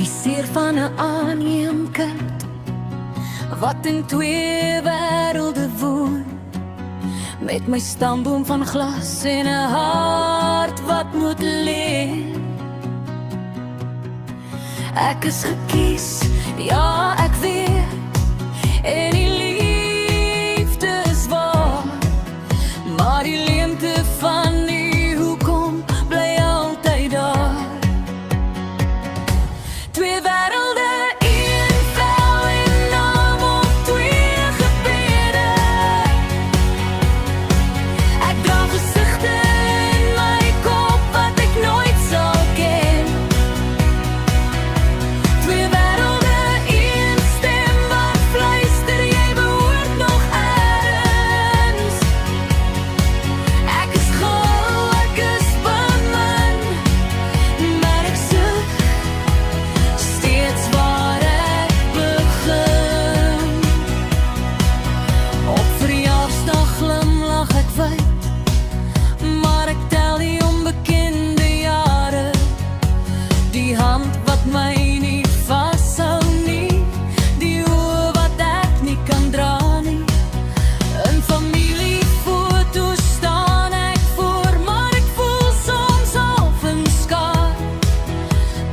Die seer van 'n aanneemkind wat in twee wêrelde woon, met my stamboom van glas en 'n hart wat moet leef. Ek is gekies, ja ek weet, en die liefde is waar, maar die leemte van die hoekom bly altyd daar. Twee wêrelde, een vel en naam op twee gebede. Ek dra gesigte in my kop wat ek nooit sal ken. Twee wêrelde, een stem wat fluister, jy behoort nog ergens. Ek is gul, ek is bemin, maar ek soek steeds waar ek begin. Op verjaarsdag glimlag ek wyd, maar ek tel die onbekende jare. Die hand wat my nie vashou nie, die oë wat ek nie kan dra nie. In familiefoto's staan ek voor, maar ek voel soms half in skaar.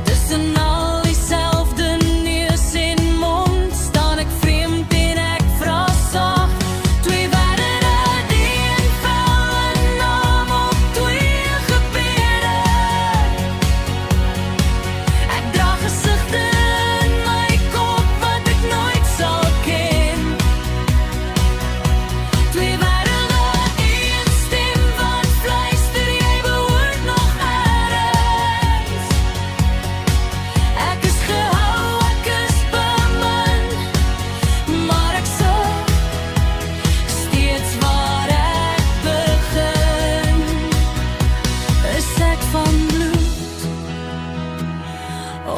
Tussen al dieselfde neus en mond staan ek vreemd en ek vra sag. Twee wêrelde, een vel en naam op twee gebede. Ek dra gesigte in my kop wat ek nooit sal ken. Twee wêrelde, een stem wat fluister, jy behoort nog ergens. Ek is gehou, ek is bemin, maar ek soek steeds waar ek begin. Is ek van bloed,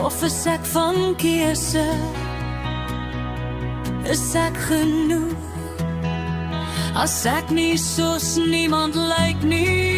of is ek van keuse? Is ek genoeg, as ek nie soos niemand lyk nie?